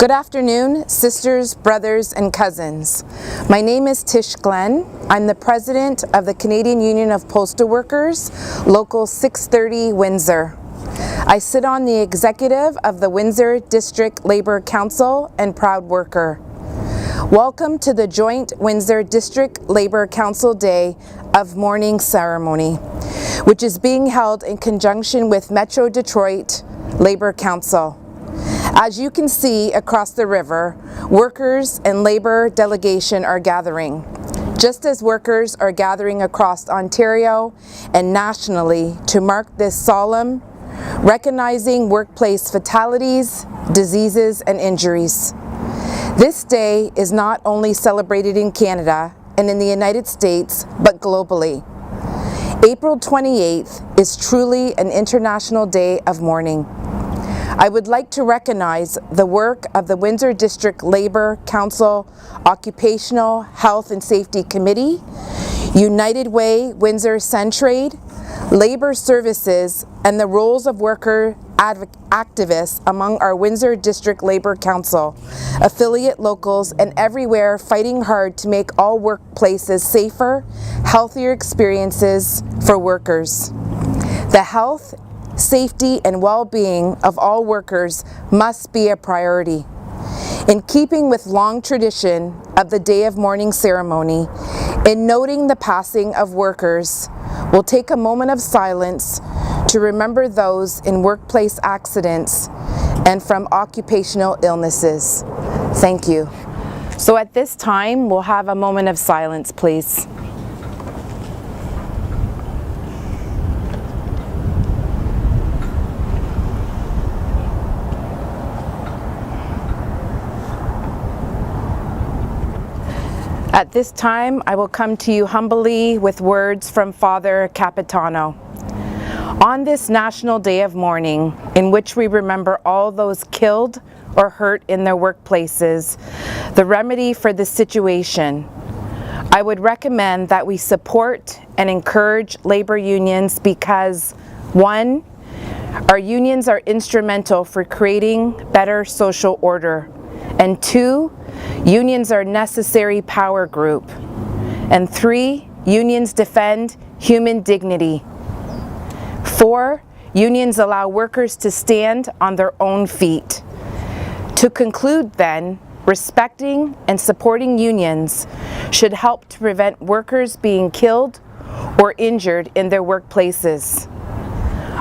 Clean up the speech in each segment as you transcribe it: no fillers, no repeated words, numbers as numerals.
Good afternoon, sisters, brothers, and cousins. My name is Tish Glenn. I'm the president of the Canadian Union of Postal Workers, Local 630 Windsor. I sit on the executive of the Windsor District Labour Council and proud worker. Welcome to the joint Windsor District Labour Council Day of Mourning ceremony, which is being held in conjunction with Metro Detroit Labour Council. As you can see across the river, workers and Labour delegation are gathering, just as workers are gathering across Ontario and nationally to mark this solemn, recognizing workplace fatalities, diseases, and injuries. This day is not only celebrated in Canada and in the United States, but globally. April 28th is truly an International Day of Mourning. I would like to recognize the work of the Windsor District Labour Council Occupational Health and Safety Committee, United Way Windsor Centraid, Labour Services, and the roles of worker activists among our Windsor District Labour Council, affiliate locals, and everywhere fighting hard to make all workplaces safer, healthier experiences for workers. The health, safety, and well-being of all workers must be a priority. In keeping with long tradition of the Day of Mourning ceremony, in noting the passing of workers, we'll take a moment of silence to remember those in workplace accidents and from occupational illnesses. Thank you. So at this time, we'll have a moment of silence, please. At this time, I will come to you humbly with words from Father Capitano. On this National Day of Mourning, in which we remember all those killed or hurt in their workplaces, the remedy for this situation, I would recommend that we support and encourage labor unions because, 1, our unions are instrumental for creating better social order, and 2, unions are a necessary power group. And 3, unions defend human dignity. 4, unions allow workers to stand on their own feet. To conclude then, respecting and supporting unions should help to prevent workers being killed or injured in their workplaces.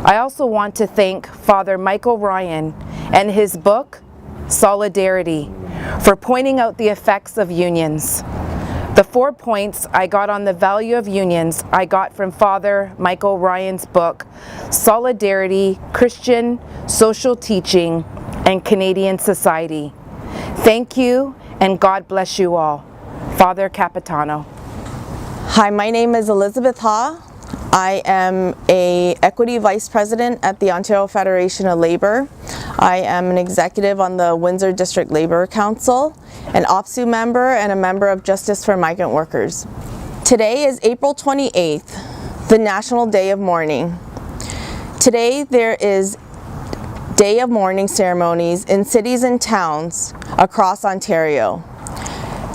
I also want to thank Father Michael Ryan and his book, Solidarity, for pointing out the effects of unions. The 4 points I got on the value of unions I got from Father Michael Ryan's book, Solidarity, Christian Social Teaching, and Canadian Society. Thank you, and God bless you all. Father Capitano. Hi, my name is Elizabeth Ha. I am an Equity Vice President at the Ontario Federation of Labour. I am an executive on the Windsor District Labour Council, an OPSU member, and a member of Justice for Migrant Workers. Today is April 28th, the National Day of Mourning. Today there is Day of Mourning ceremonies in cities and towns across Ontario.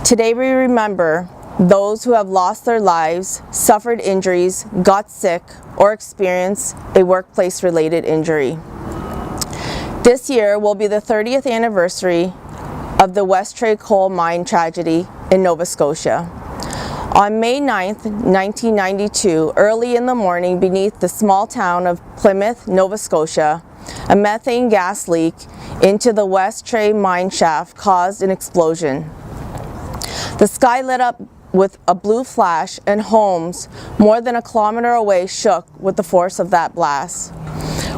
Today we remember those who have lost their lives, suffered injuries, got sick, or experienced a workplace-related injury. This year will be the 30th anniversary of the West Tray coal mine tragedy in Nova Scotia. On May 9th, 1992, early in the morning beneath the small town of Plymouth, Nova Scotia, a methane gas leak into the West Tray mine shaft caused an explosion. The sky lit up with a blue flash, and homes more than a kilometer away shook with the force of that blast.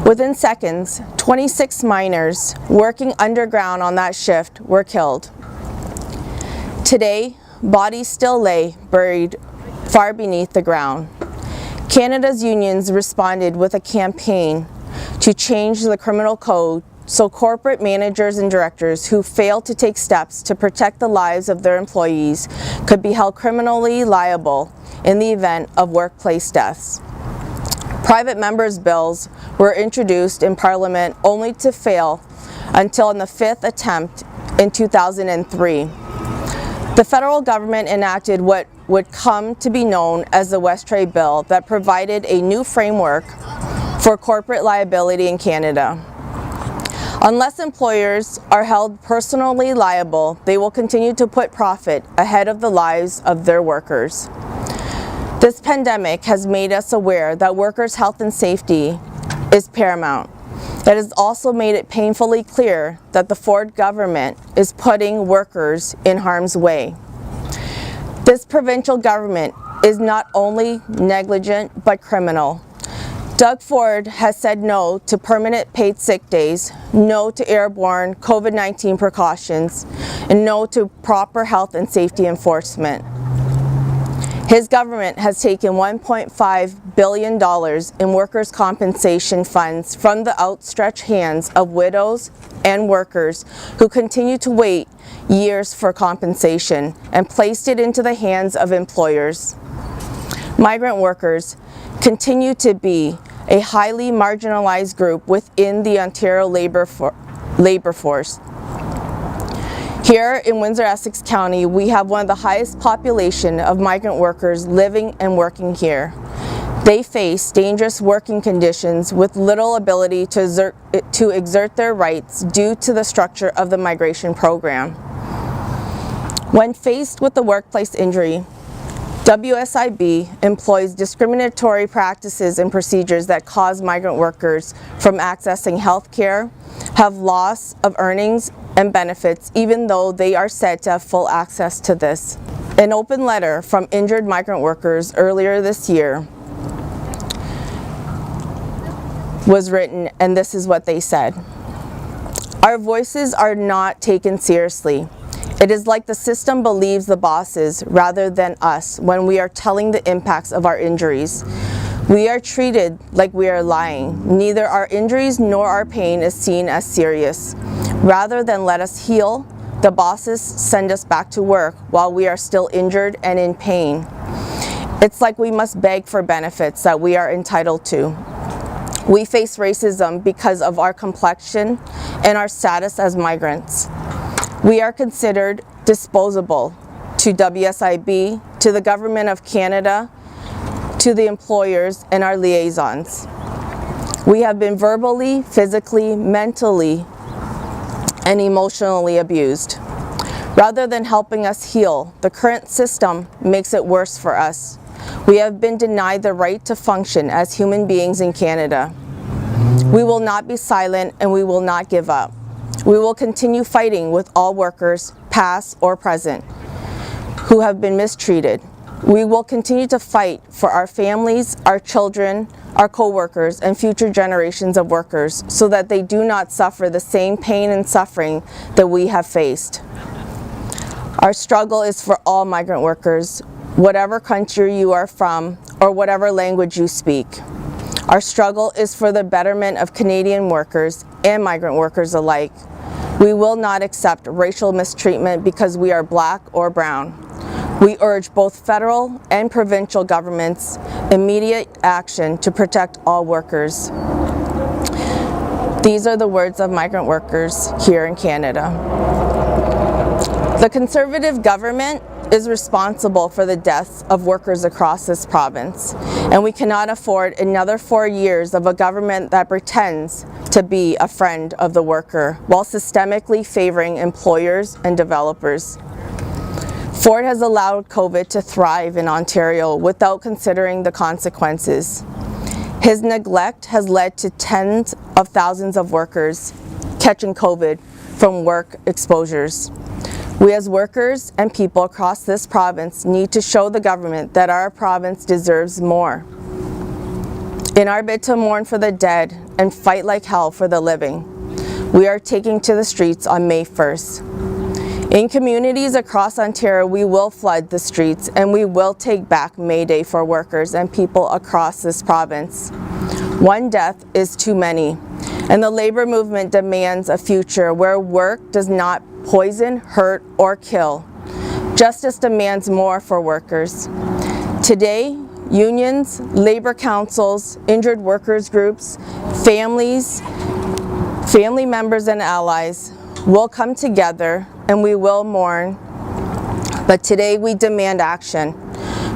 Within seconds, 26 miners working underground on that shift were killed. Today, bodies still lay buried far beneath the ground. Canada's unions responded with a campaign to change the criminal code so corporate managers and directors who fail to take steps to protect the lives of their employees could be held criminally liable in the event of workplace deaths. Private members' bills were introduced in Parliament only to fail until in the 5th attempt in 2003. The federal government enacted what would come to be known as the West Trade Bill that provided a new framework for corporate liability in Canada. Unless employers are held personally liable, they will continue to put profit ahead of the lives of their workers. This pandemic has made us aware that workers' health and safety is paramount. It has also made it painfully clear that the Ford government is putting workers in harm's way. This provincial government is not only negligent but criminal. Doug Ford has said no to permanent paid sick days, no to airborne COVID-19 precautions, and no to proper health and safety enforcement. His government has taken $1.5 billion in workers' compensation funds from the outstretched hands of widows and workers who continue to wait years for compensation and placed it into the hands of employers. Migrant workers continue to be a highly marginalized group within the Ontario labor force. Here in Windsor, Essex County, we have one of the highest population of migrant workers living and working here. They face dangerous working conditions with little ability to exert their rights due to the structure of the migration program. When faced with a workplace injury, WSIB employs discriminatory practices and procedures that cause migrant workers from accessing health care, have loss of earnings and benefits even though they are said to have full access to this. An open letter from injured migrant workers earlier this year was written, and this is what they said. Our voices are not taken seriously. It is like the system believes the bosses rather than us when we are telling the impacts of our injuries. We are treated like we are lying. Neither our injuries nor our pain is seen as serious. Rather than let us heal, the bosses send us back to work while we are still injured and in pain. It's like we must beg for benefits that we are entitled to. We face racism because of our complexion and our status as migrants. We are considered disposable to WSIB, to the Government of Canada, to the employers and our liaisons. We have been verbally, physically, mentally, and emotionally abused. Rather than helping us heal, the current system makes it worse for us. We have been denied the right to function as human beings in Canada. We will not be silent and we will not give up. We will continue fighting with all workers, past or present, who have been mistreated. We will continue to fight for our families, our children, our co-workers, and future generations of workers so that they do not suffer the same pain and suffering that we have faced. Our struggle is for all migrant workers, whatever country you are from or whatever language you speak. Our struggle is for the betterment of Canadian workers and migrant workers alike. We will not accept racial mistreatment because we are Black or brown. We urge both federal and provincial governments immediate action to protect all workers. These are the words of migrant workers here in Canada. The Conservative government is responsible for the deaths of workers across this province, and we cannot afford another 4 years of a government that pretends to be a friend of the worker while systemically favoring employers and developers. Ford has allowed COVID to thrive in Ontario without considering the consequences. His neglect has led to tens of thousands of workers catching COVID from work exposures. We as workers and people across this province need to show the government that our province deserves more. In our bid to mourn for the dead and fight like hell for the living, we are taking to the streets on May 1st. In communities across Ontario, we will flood the streets and we will take back May Day for workers and people across this province. One death is too many, and the labor movement demands a future where work does not poison, hurt, or kill. Justice demands more for workers. Today, unions, labor councils, injured workers groups, families, family members and allies we'll come together and we will mourn, but today we demand action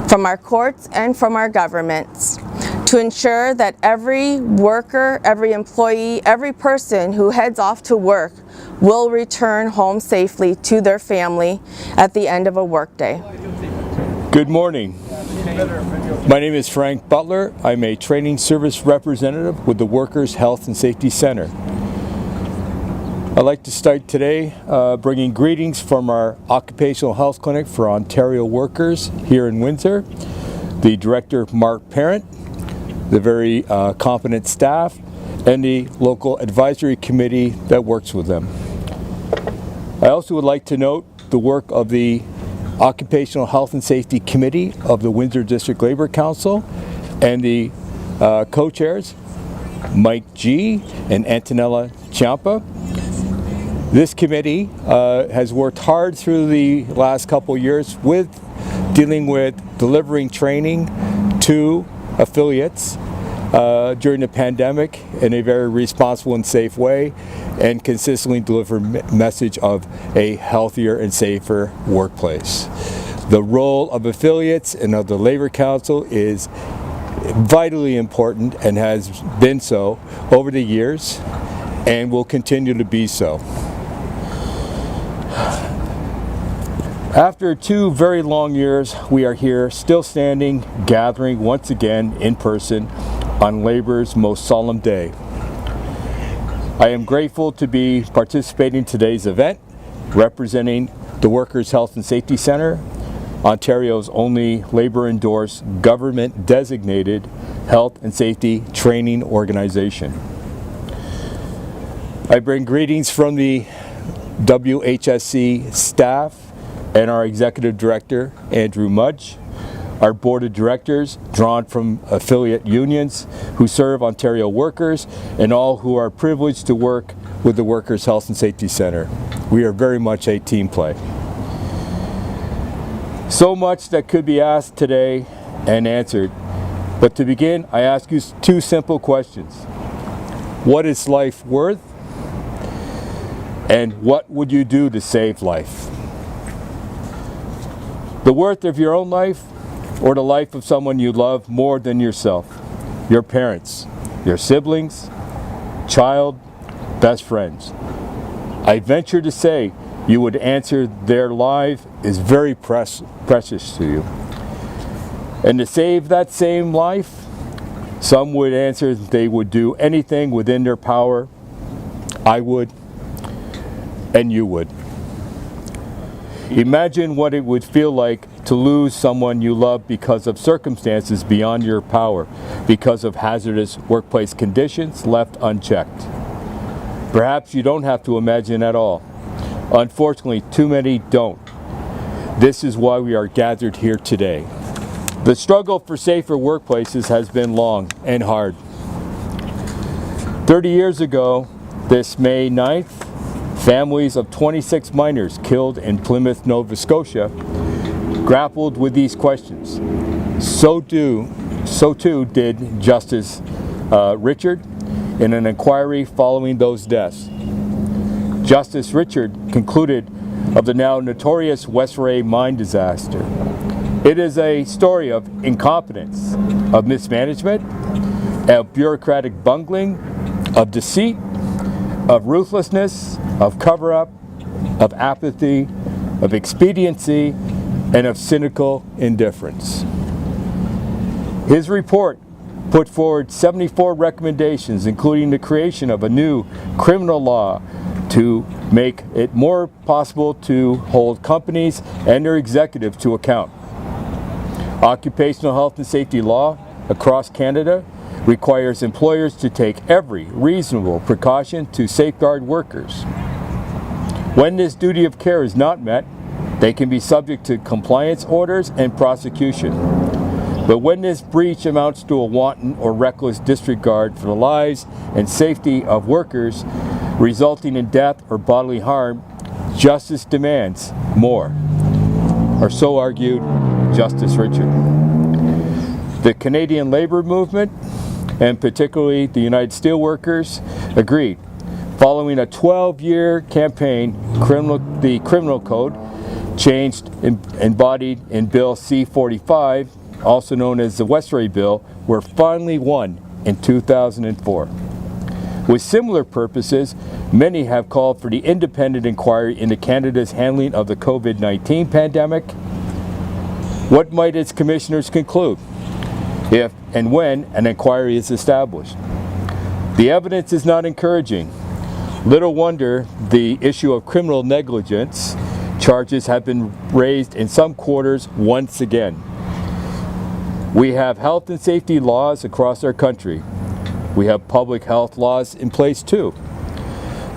from our courts and from our governments to ensure that every worker, every employee, every person who heads off to work will return home safely to their family at the end of a workday. Good morning. My name is Frank Butler. I'm a training service representative with the Workers' Health and Safety Center. I'd like to start today bringing greetings from our Occupational Health Clinic for Ontario workers here in Windsor, the Director Mark Parent, the very competent staff, and the local advisory committee that works with them. I also would like to note the work of the Occupational Health and Safety Committee of the Windsor District Labor Council and the co-chairs, Mike G. and Antonella Ciampa. This committee has worked hard through the last couple years with dealing with delivering training to affiliates during the pandemic in a very responsible and safe way, and consistently deliver message of a healthier and safer workplace. The role of affiliates and of the Labor Council is vitally important and has been so over the years and will continue to be so. After 2 very long years, we are here still standing, gathering once again in person on Labor's most solemn day. I am grateful to be participating in today's event, representing the Workers' Health and Safety Center, Ontario's only labor-endorsed, government-designated health and safety training organization. I bring greetings from the WHSC staff and our Executive Director, Andrew Mudge, our Board of Directors, drawn from affiliate unions who serve Ontario workers, and all who are privileged to work with the Workers' Health and Safety Center. We are very much a team play. So much that could be asked today and answered, but to begin, I ask you 2 simple questions. What is life worth? And what would you do to save life? The worth of your own life, or the life of someone you love more than yourself, your parents, your siblings, child, best friends. I venture to say you would answer their life is very precious to you. And to save that same life, some would answer they would do anything within their power. I would, and you would. Imagine what it would feel like to lose someone you love because of circumstances beyond your power, because of hazardous workplace conditions left unchecked. Perhaps you don't have to imagine at all. Unfortunately, too many don't. This is why we are gathered here today. The struggle for safer workplaces has been long and hard. 30 years ago, this May 9th, families of 26 miners killed in Plymouth, Nova Scotia grappled with these questions. So too did Justice Richard in an inquiry following those deaths. Justice Richard concluded of the now notorious Westray mine disaster. It is a story of incompetence, of mismanagement, of bureaucratic bungling, of deceit, of ruthlessness, of cover-up, of apathy, of expediency, and of cynical indifference. His report put forward 74 recommendations, including the creation of a new criminal law to make it more possible to hold companies and their executives to account. Occupational health and safety law across Canada requires employers to take every reasonable precaution to safeguard workers. When this duty of care is not met, they can be subject to compliance orders and prosecution. But when this breach amounts to a wanton or reckless disregard for the lives and safety of workers, resulting in death or bodily harm, justice demands more. Or so argued Justice Richard. The Canadian labor movement, and particularly the United Steelworkers, agreed Following a 12-year campaign, the criminal code, changed embodied in Bill C-45, also known as the Westray Bill, were finally won in 2004. With similar purposes, many have called for the independent inquiry into Canada's handling of the COVID-19 pandemic. What might its commissioners conclude if and when an inquiry is established? The evidence is not encouraging. Little wonder the issue of criminal negligence charges have been raised in some quarters once again. We have health and safety laws across our country. We have public health laws in place too.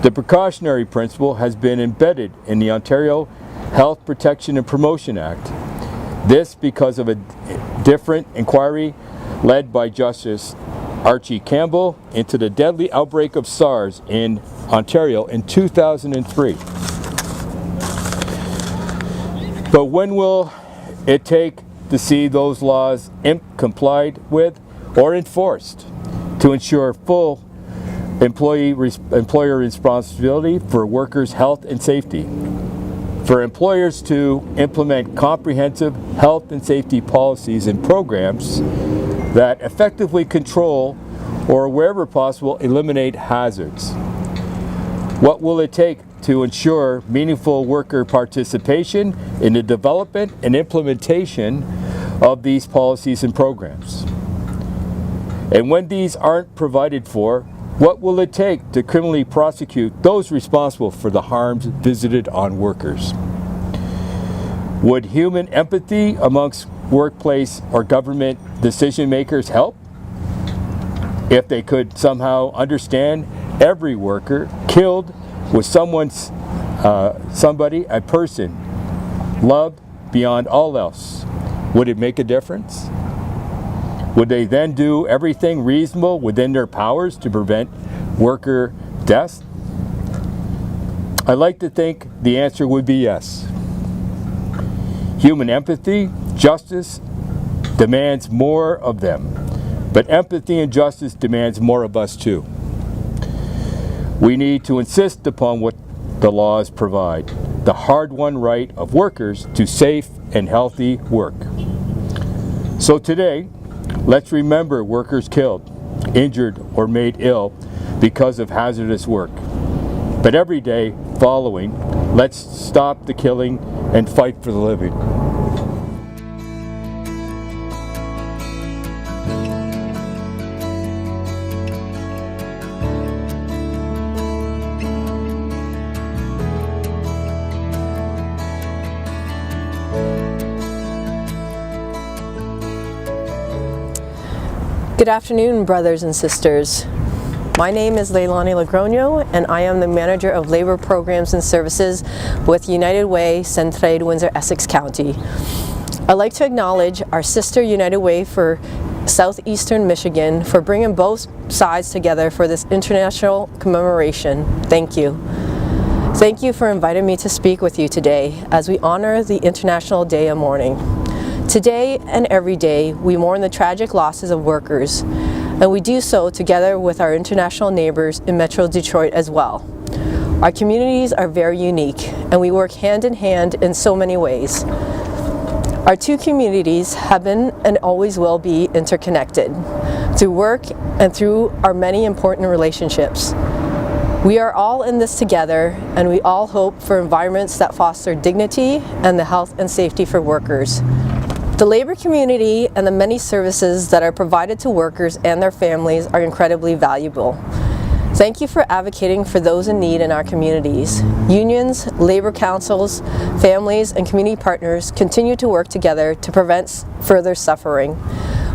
The precautionary principle has been embedded in the Ontario Health Protection and Promotion Act. This because of a different inquiry led by Justice Archie Campbell into the deadly outbreak of SARS in Ontario in 2003. But when will it take to see those laws complied with or enforced to ensure full employer responsibility for workers' health and safety? For employers to implement comprehensive health and safety policies and programs that effectively control or wherever possible eliminate hazards. What will it take to ensure meaningful worker participation in the development and implementation of these policies and programs? And when these aren't provided for, what will it take to criminally prosecute those responsible for the harms visited on workers? Would human empathy amongst workplace or government decision makers help? If they could somehow understand every worker killed with a person loved beyond all else, would it make a difference? Would they then do everything reasonable within their powers to prevent worker deaths? I like to think the answer would be yes. Human empathy, justice demands more of them, but empathy and justice demands more of us too. We need to insist upon what the laws provide, the hard-won right of workers to safe and healthy work. So today, let's remember workers killed, injured, or made ill because of hazardous work. But every day following, let's stop the killing and fight for the living. Good afternoon, brothers and sisters. My name is Leilani Logroño, and I am the Manager of Labor Programs and Services with United Way Centraide Windsor Essex County. I'd like to acknowledge our sister United Way for Southeastern Michigan for bringing both sides together for this international commemoration. Thank you. Thank you for inviting me to speak with you today as we honor the International Day of Mourning. Today and every day, we mourn the tragic losses of workers, and we do so together with our international neighbors in Metro Detroit as well. Our communities are very unique, and we work hand in hand in so many ways. Our two communities have been and always will be interconnected through work and through our many important relationships. We are all in this together, and we all hope for environments that foster dignity and the health and safety for workers. The labor community and the many services that are provided to workers and their families are incredibly valuable. Thank you for advocating for those in need in our communities. Unions, labor councils, families, and community partners continue to work together to prevent further suffering.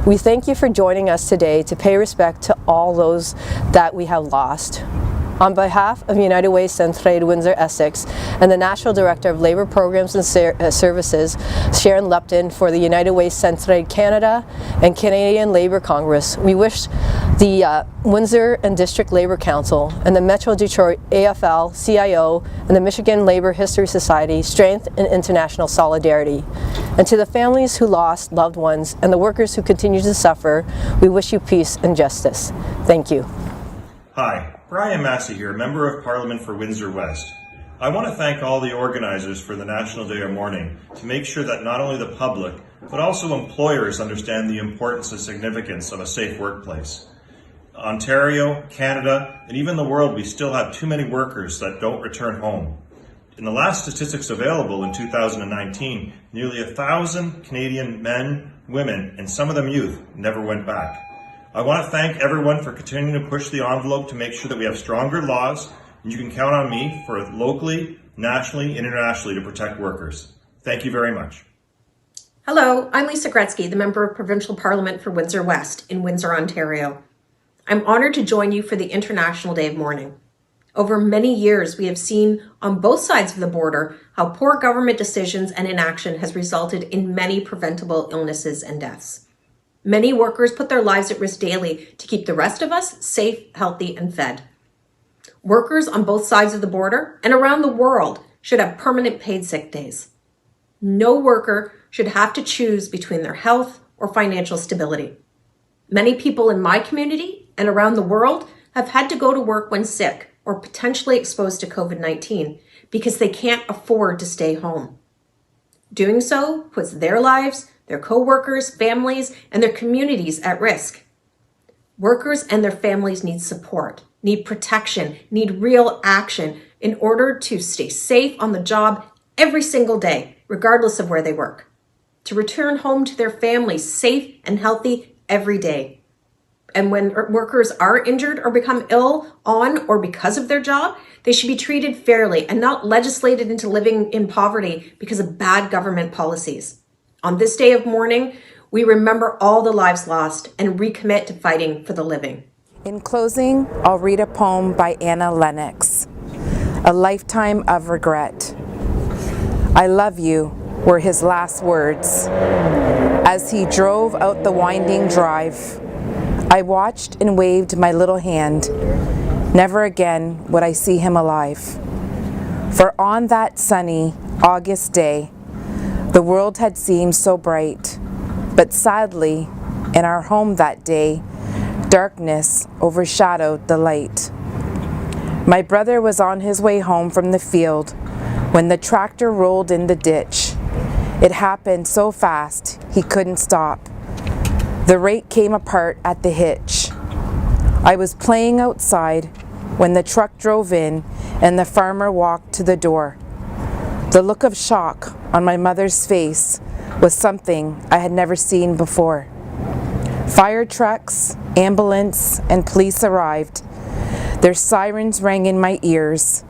We thank you for joining us today to pay respect to all those that we have lost. On behalf of United Way Centraide Windsor Essex and the National Director of Labour Programs and Services, Sharon Lepton, for the United Way Centraide Canada and Canadian Labour Congress, we wish the Windsor and District Labour Council and the Metro Detroit AFL-CIO and the Michigan Labour History Society strength and international solidarity. And to the families who lost loved ones and the workers who continue to suffer, we wish you peace and justice. Thank you. Hi, Brian Massey here, Member of Parliament for Windsor West. I want to thank all the organizers for the National Day of Mourning to make sure that not only the public, but also employers understand the importance and significance of a safe workplace. Ontario, Canada, and even the world, we still have too many workers that don't return home. In the last statistics available in 2019, nearly 1,000 Canadian men, women, and some of them youth never went back. I want to thank everyone for continuing to push the envelope to make sure that we have stronger laws, and you can count on me for locally, nationally, and internationally to protect workers. Thank you very much. Hello, I'm Lisa Gretzky, the Member of Provincial Parliament for Windsor West in Windsor, Ontario. I'm honored to join you for the International Day of Mourning. Over many years, we have seen on both sides of the border how poor government decisions and inaction has resulted in many preventable illnesses and deaths. Many workers put their lives at risk daily to keep the rest of us safe, healthy, and fed. Workers on both sides of the border and around the world should have permanent paid sick days. No worker should have to choose between their health or financial stability. Many people in my community and around the world have had to go to work when sick or potentially exposed to COVID-19 because they can't afford to stay home. Doing so puts their lives, their co-workers, families, and their communities at risk. Workers and their families need support, need protection, need real action in order to stay safe on the job every single day, regardless of where they work, to return home to their families safe and healthy every day. And when workers are injured or become ill on or because of their job, they should be treated fairly and not legislated into living in poverty because of bad government policies. On this day of mourning, we remember all the lives lost and recommit to fighting for the living. In closing, I'll read a poem by Anna Lennox, A Lifetime of Regret. I love you were his last words. As he drove out the winding drive, I watched and waved my little hand. Never again would I see him alive. For on that sunny August day, the world had seemed so bright, but sadly, in our home that day, darkness overshadowed the light. My brother was on his way home from the field when the tractor rolled in the ditch. It happened so fast he couldn't stop. The rake came apart at the hitch. I was playing outside when the truck drove in and the farmer walked to the door. The look of shock on my mother's face was something I had never seen before. Fire trucks, ambulance, and police arrived. Their sirens rang in my ears.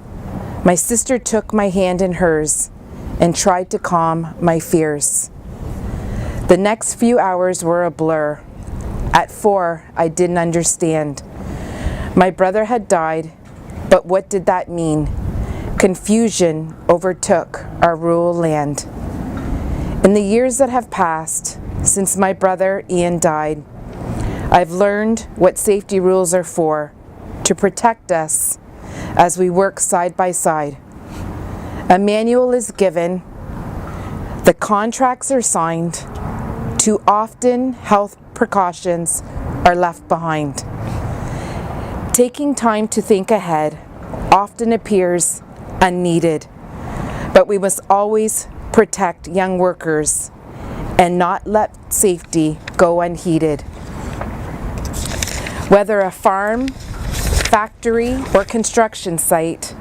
My sister took my hand in hers and tried to calm my fears. The next few hours were a blur. At 4, I didn't understand. My brother had died, but what did that mean? Confusion overtook our rural land. In the years that have passed since my brother Ian died, I've learned what safety rules are for, to protect us as we work side by side. A manual is given, the contracts are signed. Too often, health precautions are left behind. Taking time to think ahead often appears unneeded, but we must always protect young workers and not let safety go unheeded. Whether a farm, factory, or construction site,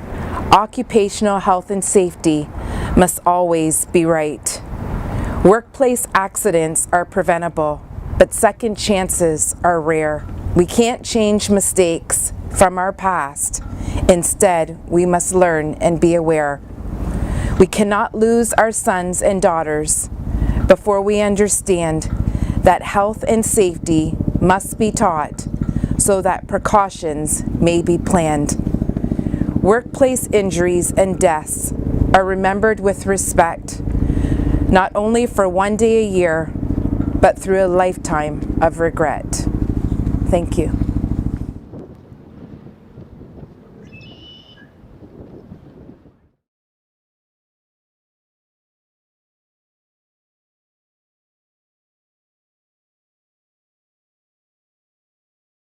occupational health and safety must always be right. Workplace accidents are preventable, but second chances are rare. We can't change mistakes from our past. Instead, we must learn and be aware. We cannot lose our sons and daughters before we understand that health and safety must be taught so that precautions may be planned. Workplace injuries and deaths are remembered with respect, not only for one day a year, but through a lifetime of regret. Thank you.